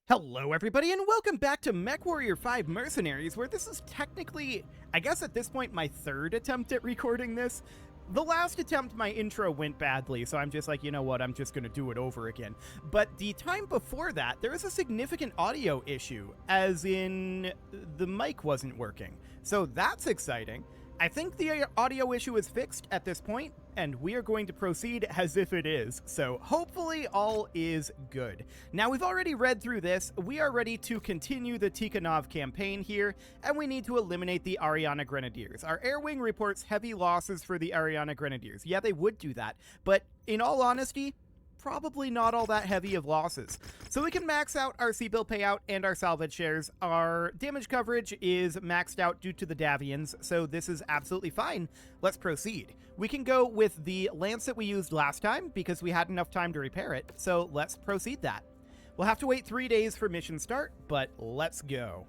Hello everybody and welcome back to MechWarrior 5 Mercenaries, where this is technically, I guess at this point, my third attempt at recording this. The last attempt, my intro went badly, so I'm just like, you know what, I'm just gonna do it over again. But the time before that, there was a significant audio issue, as in the mic wasn't working. So that's exciting. I think the audio issue is fixed at this point, and we are going to proceed as if it is, so hopefully all is good. Now, we've already read through this, we are ready to continue the Tikhonov campaign here, and we need to eliminate the Ariana Grenadiers. Our air wing reports heavy losses for the Ariana Grenadiers. Yeah, they would do that, but in all honesty, probably not all that heavy of losses. So we can max out our C-bill payout and our salvage shares. Our damage coverage is maxed out due to the Davians, so this is absolutely fine. Let's proceed. We can go with the lance that we used last time because we had enough time to repair it, so let's proceed that. We'll have to wait 3 days for mission start, but let's go.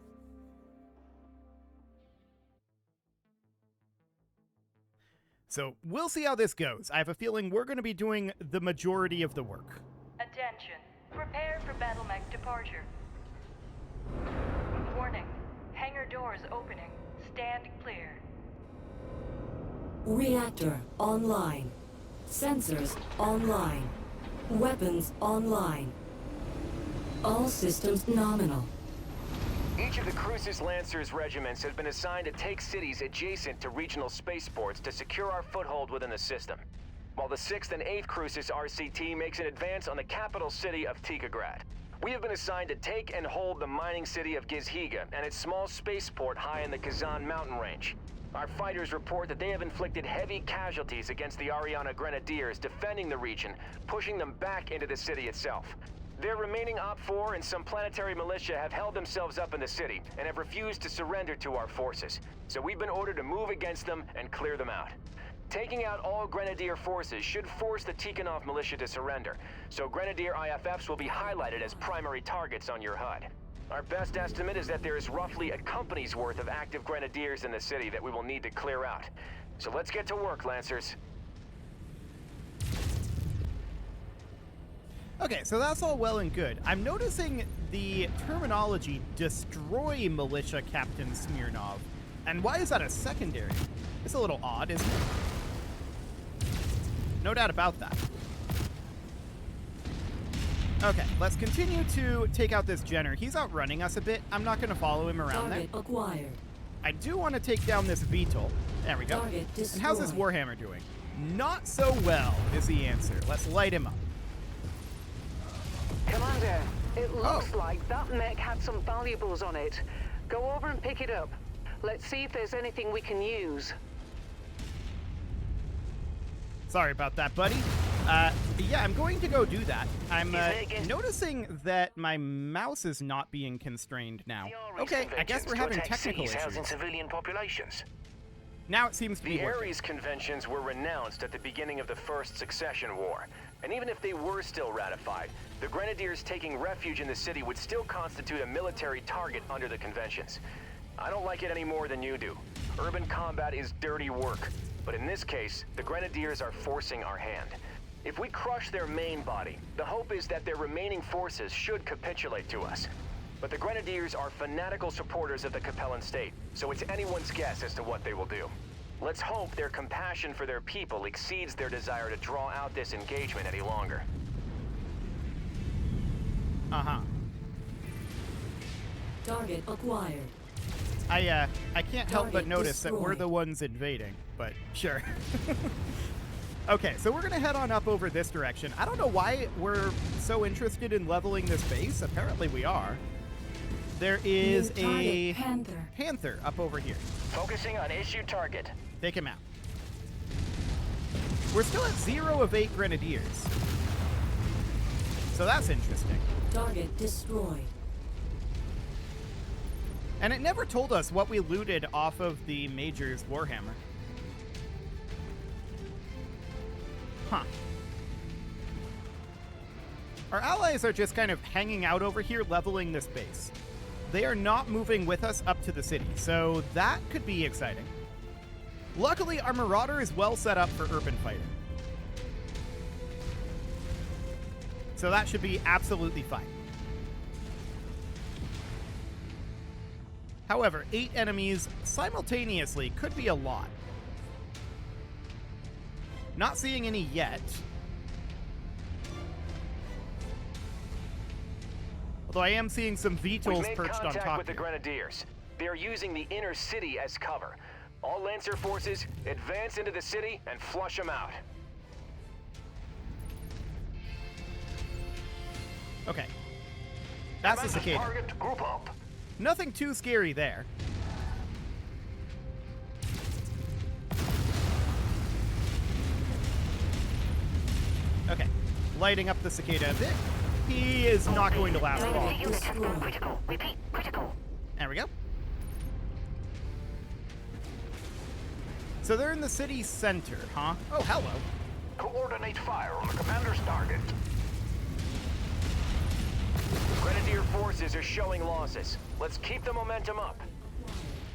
So we'll see how this goes. I have a feeling we're going to be doing the majority of the work. Attention. Prepare for battle mech departure. Warning. Hangar doors opening. Stand clear. Reactor online. Sensors online. Weapons online. All systems nominal. Each of the Crucis Lancers regiments has been assigned to take cities adjacent to regional spaceports to secure our foothold within the system, while the 6th and 8th Crucis RCT makes an advance on the capital city of Tikhograd. We have been assigned to take and hold the mining city of Gizhiga and its small spaceport high in the Kazan mountain range. Our fighters report that they have inflicted heavy casualties against the Ariana Grenadiers defending the region, pushing them back into the city itself. Their remaining Op-4 and some planetary militia have held themselves up in the city and have refused to surrender to our forces. So we've been ordered to move against them and clear them out. Taking out all Grenadier forces should force the Tikhonov militia to surrender, so Grenadier IFFs will be highlighted as primary targets on your HUD. Our best estimate is that there is roughly a company's worth of active Grenadiers in the city that we will need to clear out. So let's get to work, Lancers. Okay, so that's all well and good. I'm noticing the terminology destroy militia Captain Smirnov. And why is that a secondary? It's a little odd, isn't it? No doubt about that. Okay, let's continue to take out this Jenner. He's outrunning us a bit. I'm not going to follow him around there. Target acquired. I do want to take down this VTOL. There we go. Target And how's this destroyed. Warhammer doing? Not so well is the answer. Let's light him up. Commander, it looks Oh. like that mech had some valuables on it. Go over and pick it up. Let's see if there's anything we can use. Sorry about that, buddy. Yeah, I'm going to go do that. I'm noticing that my mouse is not being constrained now. Okay, I guess we're having technical issues. Civilian populations. Now it seems to be The working. Ares conventions were renounced at the beginning of the First Succession War, and even if they were still ratified, the Grenadiers taking refuge in the city would still constitute a military target under the conventions. I don't like it any more than you do. Urban combat is dirty work, but in this case, the Grenadiers are forcing our hand. If we crush their main body, the hope is that their remaining forces should capitulate to us. But the Grenadiers are fanatical supporters of the Capellan state, so it's anyone's guess as to what they will do. Let's hope their compassion for their people exceeds their desire to draw out this engagement any longer. Uh-huh. Target acquired. I can't help but Target notice that we're destroyed. the ones invading, but sure. Okay, so we're gonna head on up over this direction. I don't know why we're so interested in leveling this base. Apparently we are. There is New target, a Panther. Panther up over here. Focusing on issue target. Take him out. We're still at 0 of 8 Grenadiers. So that's interesting. Target destroyed. And it never told us what we looted off of the Major's Warhammer. Huh. Our allies are just kind of hanging out over here, leveling this base. They are not moving with us up to the city, so that could be exciting. Luckily, our Marauder is well set up for urban fighting. So that should be absolutely fine. However, 8 enemies simultaneously could be a lot. Not seeing any yet. Although I am seeing some We've VTOLs made perched on contact top with the here. Grenadiers. They are using the inner city as cover. All Lancer forces, advance into the city and flush them out. Okay. That's the cicada. Target, group up. Nothing too scary there. Okay. Lighting up the cicada a bit. He is not going to last long. Destroyed. Critical. Repeat. Critical. There we go. So they're in the city center, huh? Oh, hello. Coordinate fire on the commander's target. Grenadier forces are showing losses. Let's keep the momentum up.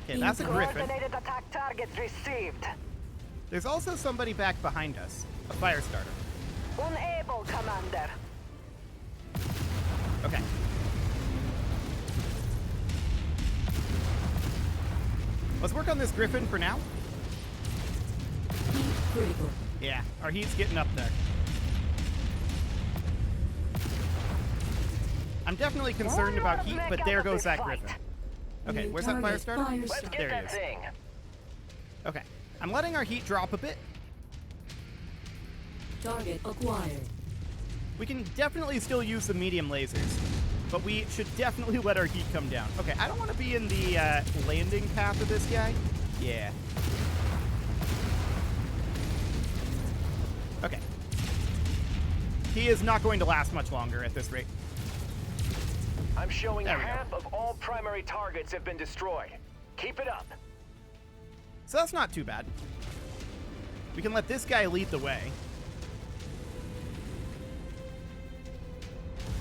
Okay, that's a griffin. Coordinated attack target received. There's also somebody back behind us. A fire starter. Unable, Commander. Okay. Let's work on this griffin for now. Heat critical. Yeah, our heat's getting up there. I'm definitely concerned about heat, but there goes that griffin. Okay, New where's that fire target, starter? fire Let's starter. get There he that is. thing. Okay, I'm letting our heat drop a bit. Target acquired. We can definitely still use the medium lasers, but we should definitely let our heat come down. Okay, I don't want to be in the landing path of this guy. Yeah. Okay. He is not going to last much longer at this rate. I'm showing There we go. half of all primary targets have been destroyed. Keep it up. So that's not too bad. We can let this guy lead the way.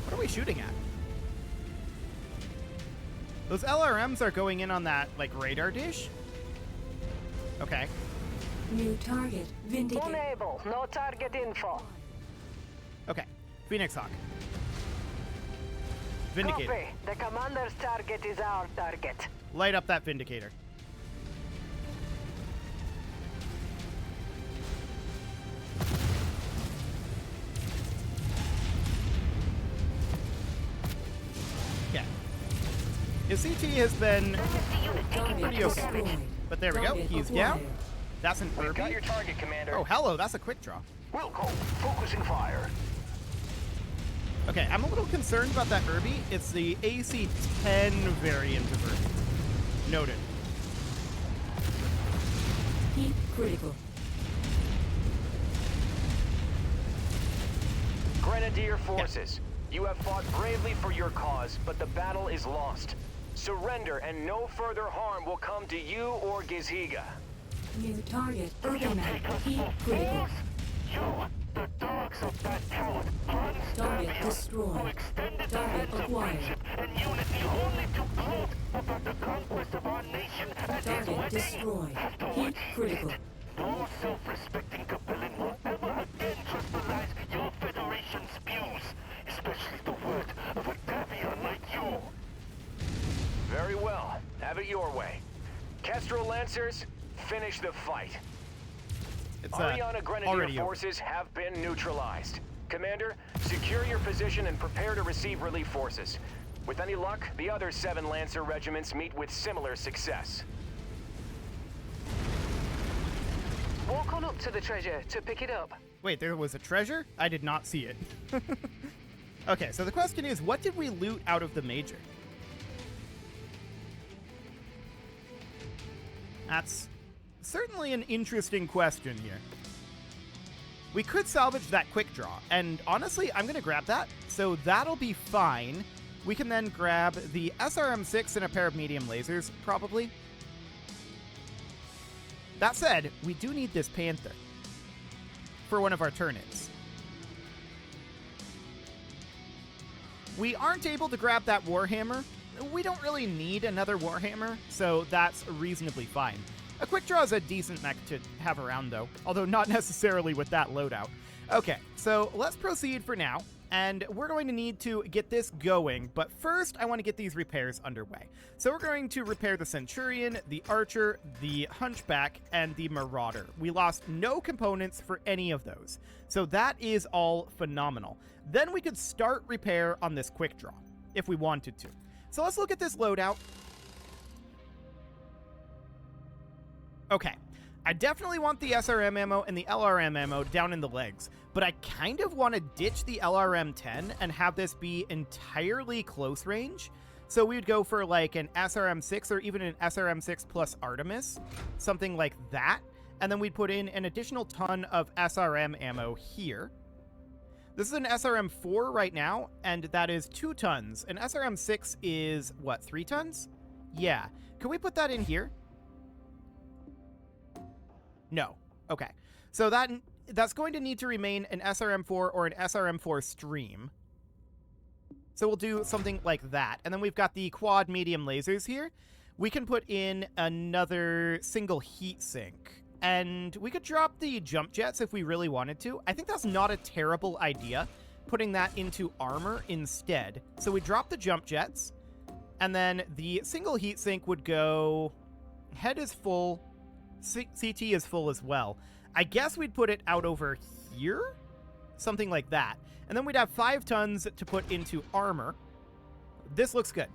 What are we shooting at? Those LRMs are going in on that, like, radar dish? Okay. New target vindicated. Unable. No target info. Okay. Phoenix Hawk. Vindicator. Copy. The commander's target is our target. Light up that Vindicator. Yeah. His CT has been Target pretty okay. destroyed. But there we go. Target He's acquired. down. That's an We've got your Irby. target, Commander. Oh, hello. That's a quick draw. Wilco, focusing fire. Okay, I'm a little concerned about that Irby. It's the AC-10 variant of Irby. Noted. Heat critical. Grenadier forces, you have fought bravely for your cause, but the battle is lost. Surrender and no further harm will come to you or Gizhiga. New target urban map. Heat critical. The dogs of that coward Target destroyed. Target acquired. and unity only took hold about the conquest of our nation and his Target destroyed. Heat critical. no self-respecting Capellan will ever again trust the lies your Federation spews, especially the word of a Davion like you. Very well. Have it your way. Kestrel Lancers, finish the fight. It's Ariana Grenadier already over. forces have been neutralized. Commander, secure your position and prepare to receive relief forces. With any luck, the other 7 Lancer regiments meet with similar success. Walk on up to the treasure to pick it up. Wait, there was a treasure? I did not see it. Okay, so the question is, what did we loot out of the Major? That's certainly an interesting question here. We could salvage that quick draw, and honestly, I'm going to grab that, so that'll be fine. We can then grab the SRM-6 and a pair of medium lasers, probably. That said, we do need this Panther for one of our turn-ins. We aren't able to grab that Warhammer. We don't really need another Warhammer, so that's reasonably fine. A quick draw is a decent mech to have around, though, although not necessarily with that loadout. Okay, so let's proceed for now, And we're going to need to get this going, but first I want to get these repairs underway. So we're going to repair the Centurion, the Archer, the Hunchback, and the Marauder. We lost no components for any of those, so that is all phenomenal. Then we could start repair on this quick draw, if we wanted to. So let's look at this loadout. Okay, I definitely want the SRM ammo and the LRM ammo down in the legs, but I kind of want to ditch the LRM-10 and have this be entirely close range. So we would go for like an SRM-6 or even an SRM-6 plus Artemis, something like that. And then we'd put in an additional ton of SRM ammo here. This is an SRM-4 right now, and that is 2 tons. An SRM-6 is, what, 3 tons? Yeah. Can we put that in here? No. Okay. So that's going to need to remain an SRM-4 or an SRM-4 stream. So we'll do something like that. And then we've got the quad medium lasers here. We can put in another single heat sink. And we could drop the jump jets if we really wanted to. I think that's not a terrible idea, putting that into armor instead. So we drop the jump jets, and then the single heat sink would go... Head is full. CT is full as well. I guess we'd put it out over here? Something like that. And then we'd have 5 tons to put into armor. This looks good.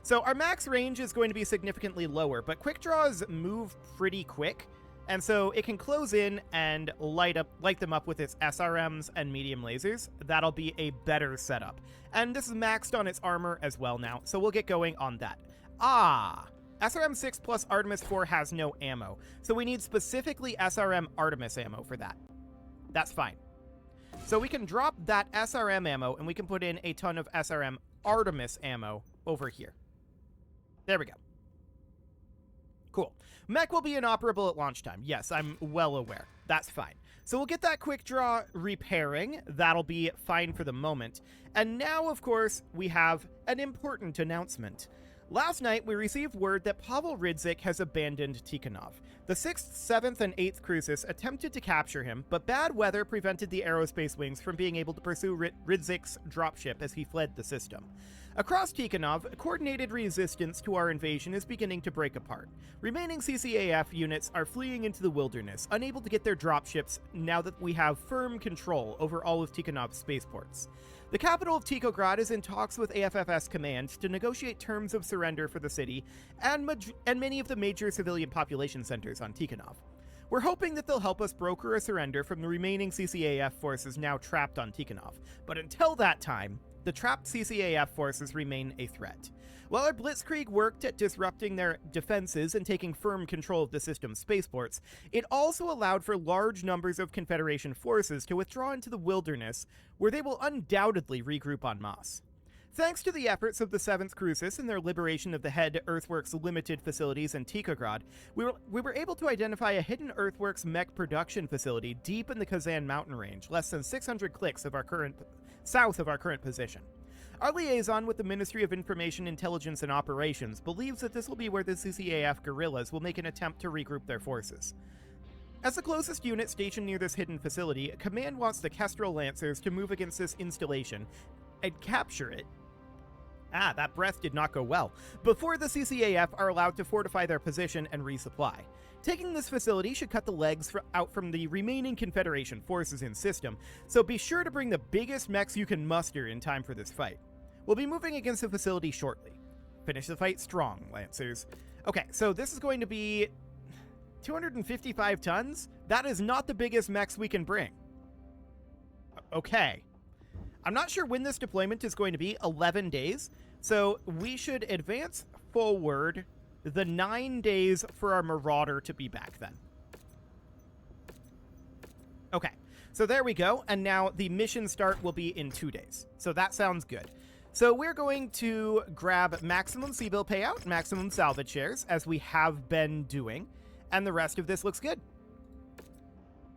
So our max range is going to be significantly lower, but quick draws move pretty quick. And so it can close in and light them up with its SRMs and medium lasers. That'll be a better setup. And this is maxed on its armor as well now, so we'll get going on that. SRM-6 plus Artemis 4 has no ammo, so we need specifically SRM Artemis ammo for that. That's fine. So we can drop that SRM ammo, and we can put in a ton of SRM Artemis ammo over here. There we go. Cool. Mech will be inoperable at launch time. Yes, I'm well aware. That's fine. So we'll get that quick draw repairing. That'll be fine for the moment. And now, of course, we have an important announcement. Last night, we received word that Pavel Rydzik has abandoned Tikhonov. The 6th, 7th, and 8th Crucis attempted to capture him, but bad weather prevented the aerospace wings from being able to pursue Rydzik's dropship as he fled the system. Across Tikhonov, coordinated resistance to our invasion is beginning to break apart. Remaining CCAF units are fleeing into the wilderness, unable to get their dropships now that we have firm control over all of Tikhonov's spaceports. The capital of Tikhograd is in talks with AFFS Command to negotiate terms of surrender for the city and many of the major civilian population centers on Tikhonov. We're hoping that they'll help us broker a surrender from the remaining CCAF forces now trapped on Tikhonov, but until that time, the trapped CCAF forces remain a threat. While our Blitzkrieg worked at disrupting their defenses and taking firm control of the system's spaceports, it also allowed for large numbers of Confederation forces to withdraw into the wilderness, where they will undoubtedly regroup en masse. Thanks to the efforts of the 7th Crucis and their liberation of the Head Earthworks Limited facilities in Tikhograd, we were able to identify a hidden Earthworks mech production facility deep in the Kazan mountain range, less than 600 clicks south of our current position. Our liaison with the Ministry of Information, Intelligence, and Operations believes that this will be where the CCAF guerrillas will make an attempt to regroup their forces. As the closest unit stationed near this hidden facility, Command wants the Kestrel Lancers to move against this installation and capture it. That breath did not go well. Before the CCAF are allowed to fortify their position and resupply. Taking this facility should cut the legs out from the remaining Confederation forces in system, so be sure to bring the biggest mechs you can muster in time for this fight. We'll be moving against the facility shortly. Finish the fight strong, Lancers. Okay, so this is going to be 255 tons? That is not the biggest mechs we can bring. Okay. I'm not sure when this deployment is going to be, 11 days, so we should advance forward the 9 days for our Marauder to be back then. Okay, so there we go, and now the mission start will be in 2 days, so that sounds good. So we're going to grab maximum C-bill payout, maximum salvage shares, as we have been doing, and the rest of this looks good.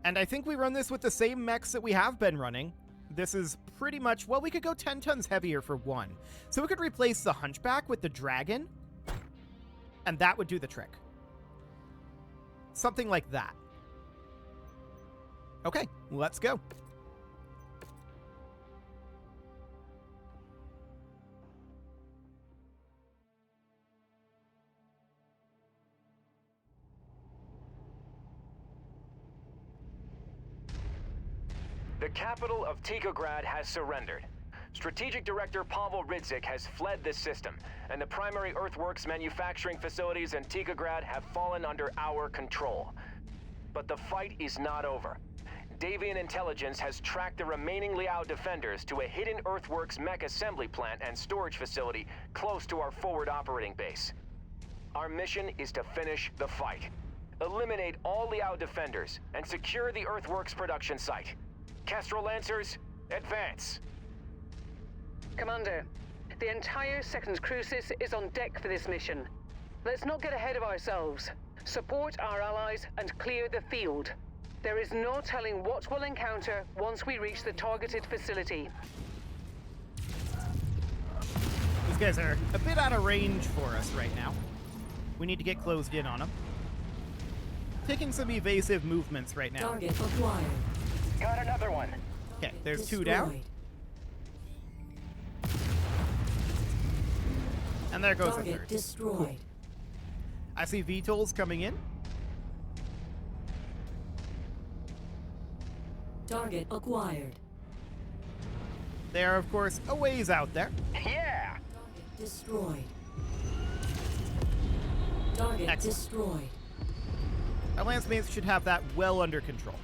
And I think we run this with the same mechs that we have been running. This is pretty much, well, we could go 10 tons heavier for one. So we could replace the Hunchback with the Dragon, and that would do the trick. Something like that. Okay, let's go. The capital of Tikograd has surrendered. Strategic Director Pavel Ridzik has fled the system, and the primary earthworks manufacturing facilities in Tikograd have fallen under our control. But the fight is not over. Davian intelligence has tracked the remaining Liao defenders to a hidden earthworks mech assembly plant and storage facility close to our forward operating base. Our mission is to finish the fight. Eliminate all Liao defenders and secure the earthworks production site. Kestrel Lancers, advance! Commander, the entire 2nd Crucis is on deck for this mission. Let's not get ahead of ourselves. Support our allies and clear the field. There is no telling what we'll encounter once we reach the targeted facility. These guys are a bit out of range for us right now. We need to get closed in on them. Taking some evasive movements right now. Target acquired. Got another one. Okay, there's Destroyed. 2 down. And there goes the Target 3rd. destroyed. I see VTOLs coming in. Target acquired. They are, of course, a ways out there. Yeah! Target destroyed. Target Excellent. destroyed. Our lance mates should have that well under control.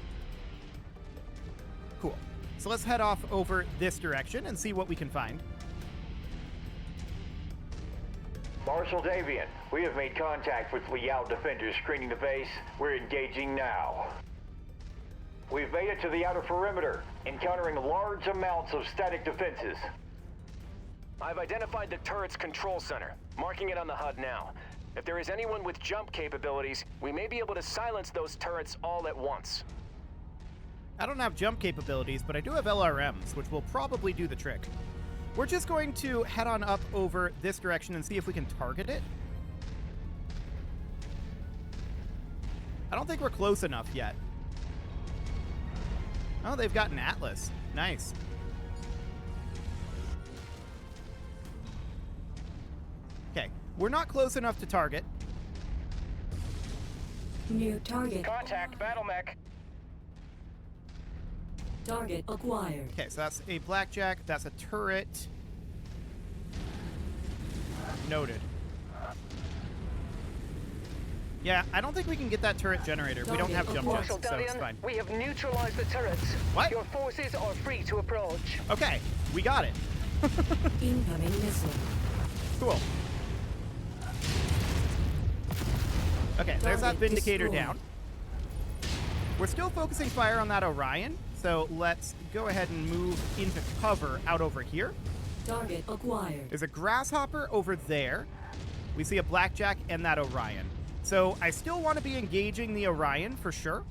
Cool. So let's head off over this direction and see what we can find. Marshal Davian, we have made contact with Liao defenders screening the base. We're engaging now. We've made it to the outer perimeter, encountering large amounts of static defenses. I've identified the turret's control center, marking it on the HUD now. If there is anyone with jump capabilities, we may be able to silence those turrets all at once. I don't have jump capabilities, but I do have LRMs, which will probably do the trick. We're just going to head on up over this direction and see if we can target it. I don't think we're close enough yet. Oh, they've got an Atlas. Nice. Okay, we're not close enough to target. New target. Contact, battle mech. Target acquired. Okay, so that's a blackjack. That's a turret. Noted. Yeah, I don't think we can get that turret generator. We don't have jump jets, Marshal so it's Dalian, fine. we have neutralized the turrets. What? Your forces are free to approach. Okay, we got it. Incoming missile. Cool. Okay, there's that Target Vindicator destroyed. down. We're still focusing fire on that Orion, so let's go ahead and move into cover out over here. Target acquired. There's a Grasshopper over there. We see a Blackjack and that Orion. So I still want to be engaging the Orion for sure.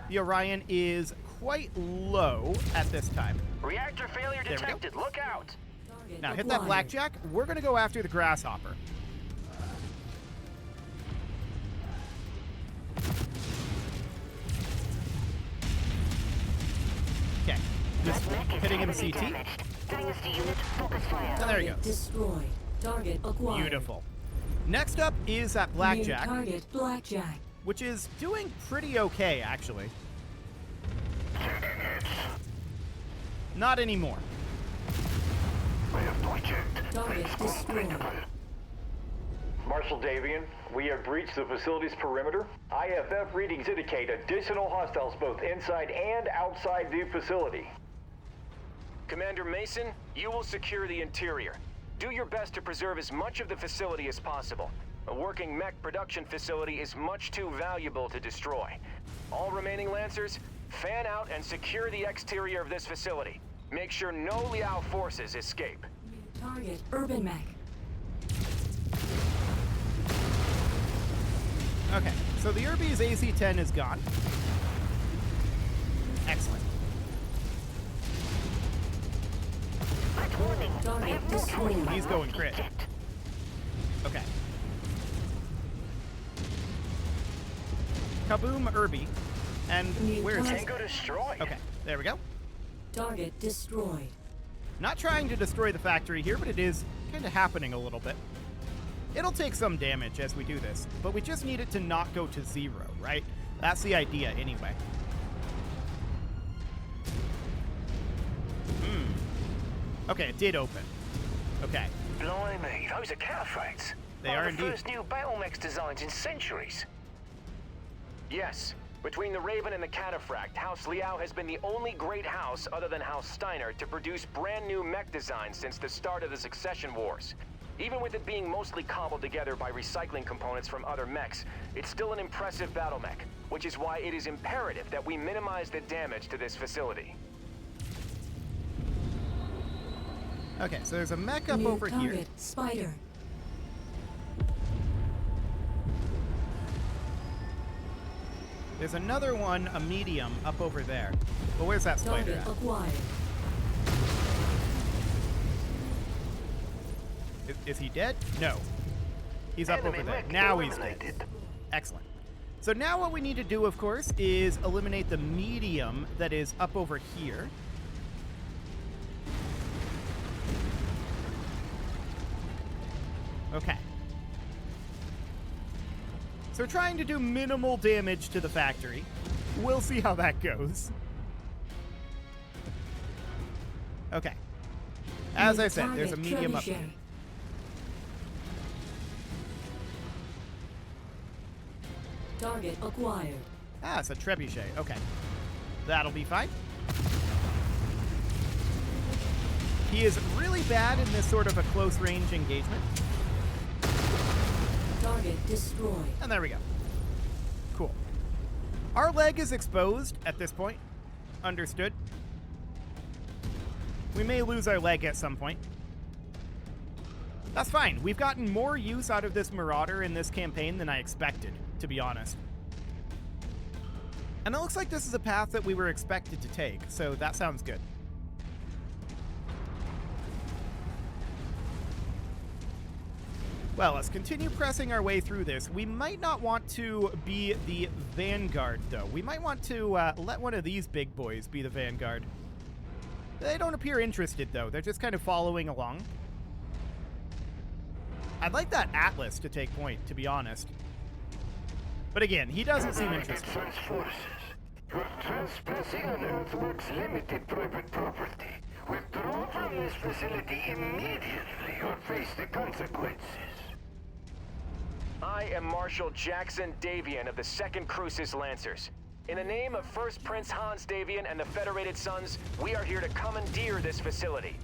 The Orion is quite low at this time. Reactor failure There we go. detected. Look out. Target Now hit that acquired. Blackjack. We're going to go after the Grasshopper. Okay, just hitting him CT. And there he Target goes. destroyed. Target acquired. Beautiful. Next up is that Blackjack, New target blackjack. which is doing pretty okay, actually. Not anymore. Target destroyed. Marshal Davian, we have breached the facility's perimeter. IFF readings indicate additional hostiles both inside and outside the facility. Commander Mason, you will secure the interior. Do your best to preserve as much of the facility as possible. A working mech production facility is much too valuable to destroy. All remaining Lancers, fan out and secure the exterior of this facility. Make sure no Liao forces escape. New target urban mech. Okay, so the Irby's AC-10 is gone. Excellent. Target destroyed. He's going crit. Okay. Kaboom, Irby. And where is he? Tango destroyed. Okay, there we go. Target destroyed. Not trying to destroy the factory here, but it is kind of happening a little bit. It'll take some damage as we do this, but we just need it to not go to 0, right? That's the idea anyway. Okay, it did open. Okay. Blimey, those are cataphracts. They One are of the indeed. first new battle mechs designs in centuries. Yes. Between the Raven and the Cataphract, House Liao has been the only great house other than House Steiner to produce brand new mech designs since the start of the Succession Wars. Even with it being mostly cobbled together by recycling components from other mechs, it's still an impressive battle mech, which is why it is imperative that we minimize the damage to this facility. Okay, so there's a mech up New over target, here. Spider. There's another one, a medium, up over there. But where's that spider Target at? acquired. Is he dead? No. He's up over Enemy there. mech Now he's dead. eliminated. Excellent. So now what we need to do, of course, is eliminate the medium that is up over here. Okay. So we're trying to do minimal damage to the factory. We'll see how that goes. Okay. As New I said, there's a target, medium up Trebuchet. here. Target acquired. Ah, it's a trebuchet. Okay. That'll be fine. He is really bad in this sort of a close-range engagement. Target destroyed. And there we go. Cool. Our leg is exposed at this point. Understood. We may lose our leg at some point. That's fine. We've gotten more use out of this Marauder in this campaign than I expected, to be honest. And it looks like this is a path that we were expected to take, so that sounds good. Well, let's continue pressing our way through this. We might not want to be the vanguard, though. We might want to let one of these big boys be the vanguard. They don't appear interested, though. They're just kind of following along. I'd like that Atlas to take point, to be honest. But again, he doesn't seem interested. Defense forces. You're trespassing on Earthworks Limited private property. Withdraw from this facility immediately or face the consequences. I am Marshal Jackson Davian of the 2nd Crucis Lancers. In the name of First Prince Hans Davian and the Federated Sons, we are here to commandeer this facility.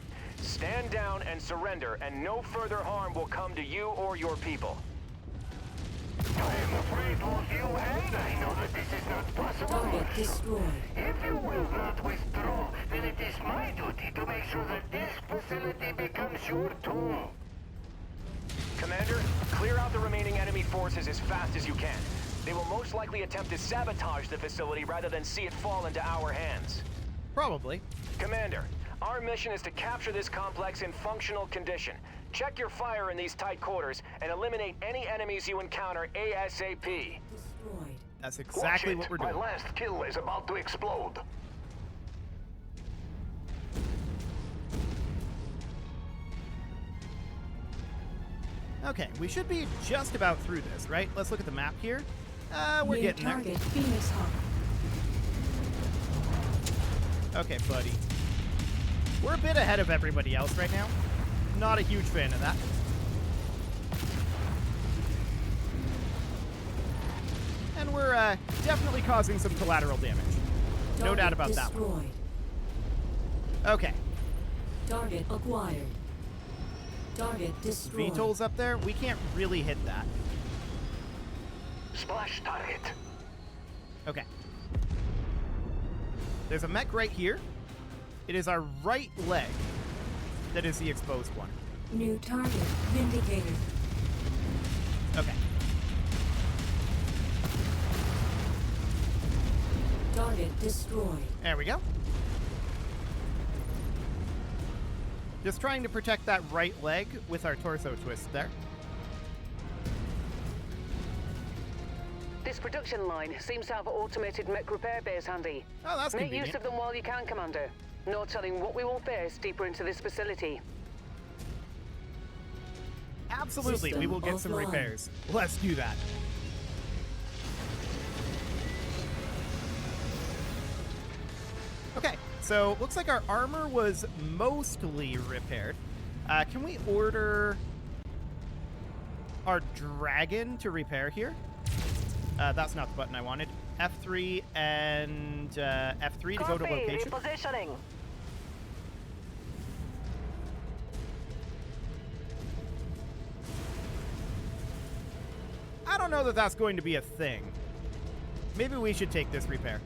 Stand down and surrender, and no further harm will come to you or your people. I am afraid of you, and I know that this is not possible. Target destroyed. If you will not withdraw, then it is my duty to make sure that this facility becomes your tomb. Commander, clear out the remaining enemy forces as fast as you can. They will most likely attempt to sabotage the facility rather than see it fall into our hands. Probably. Commander, our mission is to capture this complex in functional condition. Check your fire in these tight quarters and eliminate any enemies you encounter ASAP. Destroyed. That's exactly what we're doing. My last kill is about to explode. Okay, we should be just about through this, right? Let's look at the map here. We're New getting there. target, Phoenix Hawk. Okay, buddy. We're a bit ahead of everybody else right now. Not a huge fan of that. And we're definitely causing some collateral damage. No doubt about that one. Destroyed. Okay. Target acquired. Target destroyed. VTOL's up there. We can't really hit that. Splash target. Okay. There's a mech right here. It is our right leg that is the exposed one. New target, Vindicator. Okay. Target destroyed. There we go. Just trying to protect that right leg with our torso twist there. This production line seems to have an automated mech repair base handy. Oh, that's Make convenient. use of them while you can, Commander. No telling what we will face deeper into this facility. Absolutely, we System will get some offline. repairs. Let's do that. Okay, So looks like our armor was mostly repaired. Can we order our dragon to repair here? That's not the button I wanted. F3 and F3 to go to location. Repositioning. I don't know that that's going to be a thing. Maybe we should take this repair.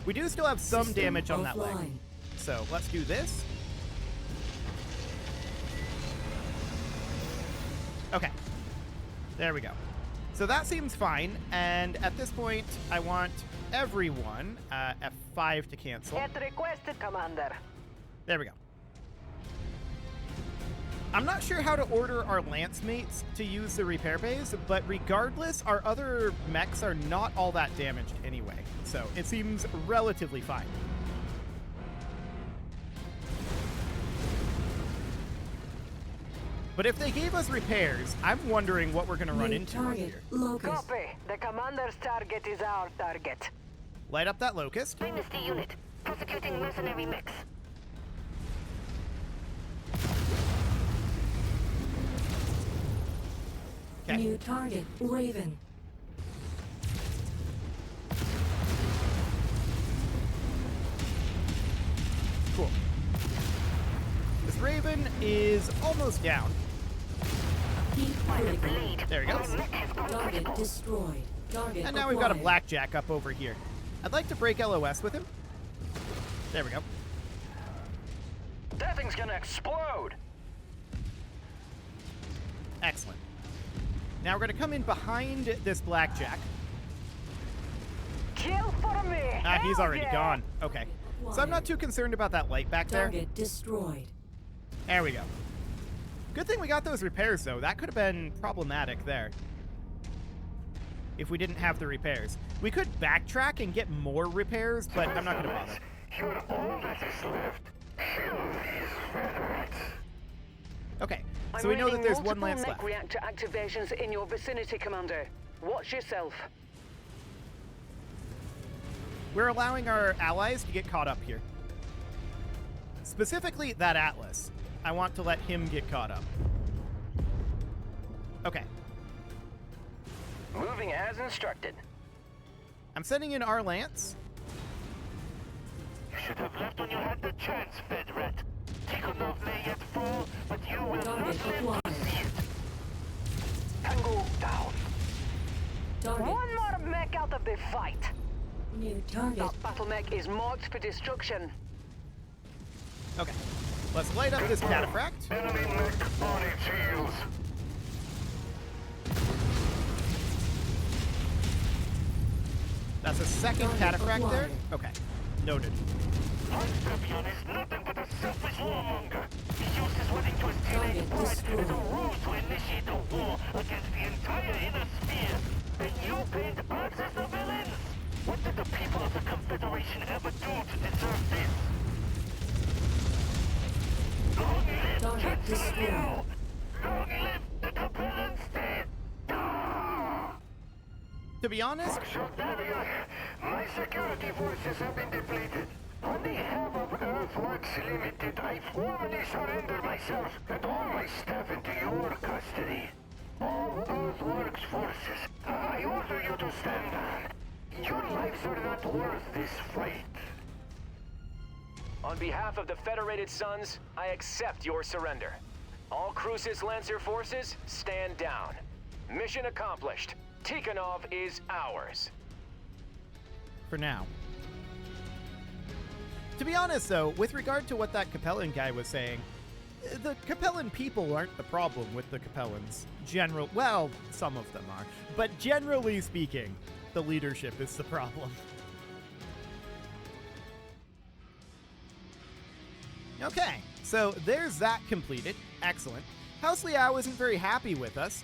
We do still have some System damage on that leg. offline. So let's do this. Okay. There we go. So that seems fine. And at this point, I want everyone F5 to cancel. Get requested, Commander. There we go. I'm not sure how to order our lance mates to use the repair bays, but regardless, our other mechs are not all that damaged anyway, so it seems relatively fine. But if they gave us repairs, I'm wondering what we're going to run New into right target here. locust. Copy. The Commander's target is our target. Light up that locust. Dynasty unit. Prosecuting mercenary mechs. Okay. New target Raven. Cool. This Raven is almost down. Heat critical. There he goes. Target destroyed. Target And now we've got a acquired. blackjack up over here. I'd like to break LOS with him. There we go. That thing's gonna explode! Excellent. Now we're going to come in behind this blackjack. Kill for me. Ah, he's Hell already yeah. gone. Okay. So I'm not too concerned about that light back there. Target destroyed. There we go. Good thing we got those repairs, though. That could have been problematic there. If we didn't have the repairs. We could backtrack and get more repairs, but I'm not going to bother. You're all that is left. Kill these veterans. Okay. I'm So we know that reading there's one multiple lance mech left. reactor activations in your vicinity, Commander. Watch yourself. We're allowing our allies to get caught up here. Specifically, that Atlas. I want to let him get caught up. Okay. Moving as instructed. I'm sending in our lance. You should have left when you had the chance, Fedrat. Tikhonov may yet fall, but you will not Target live to acquired. see it. Tango down. Target. One more mech out of the fight. New target. That battle mech is marked for destruction. Okay. Let's light up this cataphract. Enemy mech on its heels. That's a second Target cataphract there. acquired. Okay. Noted. Constapion is nothing but a selfish warmonger. He uses what he was Target pride as a destroyed. ruse to initiate a war against the entire inner sphere. And you paint us as the villains. What did the people of the Confederation ever do to deserve this? Long live Target Chancellor destroyed. Nero! Long live the Capellan State! To be honest, Shodaria, my security forces have been depleted. On behalf of Earthworks Limited, I formally surrender myself and all my staff into your custody. All Earthworks forces, I order you to stand down. Your lives are not worth this fight. On behalf of the Federated Sons, I accept your surrender. All Crucis Lancer forces, stand down. Mission accomplished. Tikhonov is ours. for now. To be honest, though, with regard to what that Capellan guy was saying, the Capellan people aren't the problem with the Capellans. Well, some of them are. But generally speaking, the leadership is the problem. Okay, so there's that completed. Excellent. House Liao isn't very happy with us.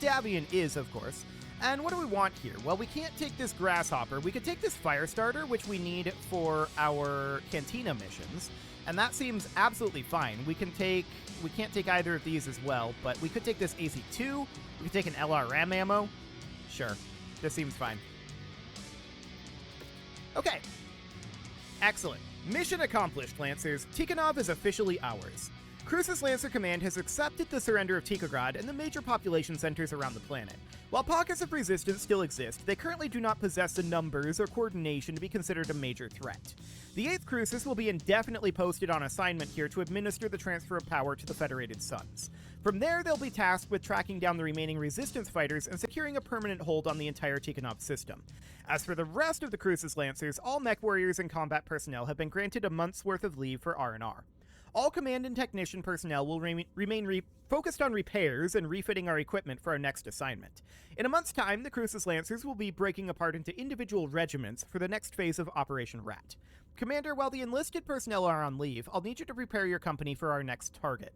Davian is, of course. And what do we want here? Well, we can't take this Grasshopper. We could take this Firestarter, which we need for our Cantina missions. And that seems absolutely fine. We can't take either of these as well, but we could take this AC-2. We could take an LRM ammo. Sure, this seems fine. Okay. Excellent. Mission accomplished, Lancers. Tikhonov is officially ours. Crucis Lancer Command has accepted the surrender of Tikhograd and the major population centers around the planet. While pockets of resistance still exist, they currently do not possess the numbers or coordination to be considered a major threat. The 8th Crucis will be indefinitely posted on assignment here to administer the transfer of power to the Federated Suns. From there, they'll be tasked with tracking down the remaining resistance fighters and securing a permanent hold on the entire Tikhonov system. As for the rest of the Crucis Lancers, all mech warriors and combat personnel have been granted a month's worth of leave for R&R. All command and technician personnel will remain focused on repairs and refitting our equipment for our next assignment. In a month's time, the Crucis Lancers will be breaking apart into individual regiments for the next phase of Operation Rat. Commander, while the enlisted personnel are on leave, I'll need you to prepare your company for our next target.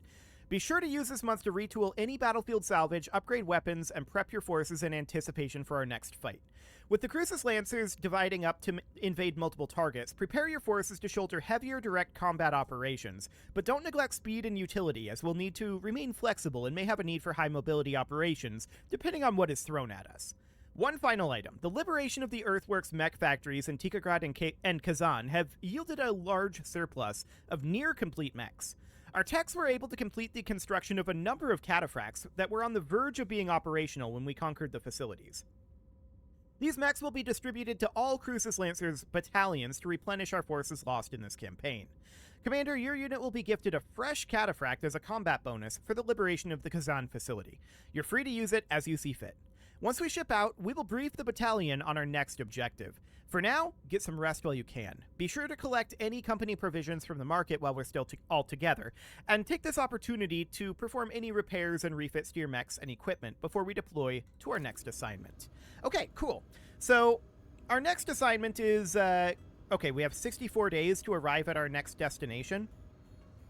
Be sure to use this month to retool any battlefield salvage, upgrade weapons, and prep your forces in anticipation for our next fight. With the Crucis Lancers dividing up to invade multiple targets, prepare your forces to shoulder heavier direct combat operations, but don't neglect speed and utility, as we'll need to remain flexible and may have a need for high mobility operations, depending on what is thrown at us. One final item. The liberation of the Earthworks mech factories in Tikhograd and Kazan have yielded a large surplus of near-complete mechs. Our techs were able to complete the construction of a number of cataphracts that were on the verge of being operational when we conquered the facilities. These mechs will be distributed to all Crucis Lancers battalions to replenish our forces lost in this campaign. Commander, your unit will be gifted a fresh cataphract as a combat bonus for the liberation of the Kazan facility. You're free to use it as you see fit. Once we ship out, we will brief the battalion on our next objective. For now, get some rest while you can. Be sure to collect any company provisions from the market while we're still all together, and take this opportunity to perform any repairs and refits to your mechs and equipment before we deploy to our next assignment. Okay, cool. So, our next assignment is, okay, we have 64 days to arrive at our next destination.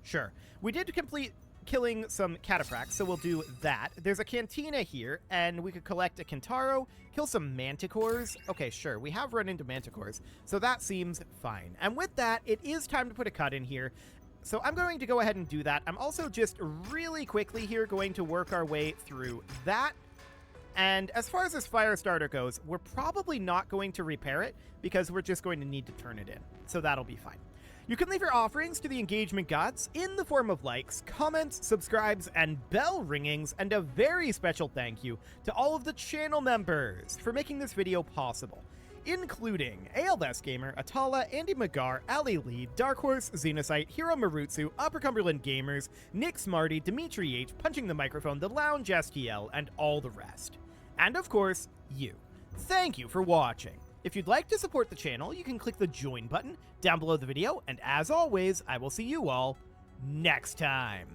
Sure. We did complete killing some cataphracts, so we'll do that. There's a cantina here, and we could collect a Kintaro, kill some manticores. Okay, sure, we have run into manticores, so that seems fine. And with that, it is time to put a cut in here. So I'm going to go ahead and do that. I'm also just really quickly here going to work our way through that. And as far as this fire starter goes, we're probably not going to repair it because we're just going to need to turn it in. So that'll be fine. You can leave your offerings to the engagement gods in the form of likes, comments, subscribes, and bell ringings, and a very special thank you to all of the channel members for making this video possible, including ALS Gamer, Atala, Andy Magar, Ali Lee, Dark Horse, Xenocyte, Hiro Marutsu, Upper Cumberland Gamers, Nick Smarty, Dimitri H, Punching the Microphone, The Lounge STL, and all the rest. And of course, you. Thank you for watching. If you'd like to support the channel, you can click the join button down below the video, and as always, I will see you all next time.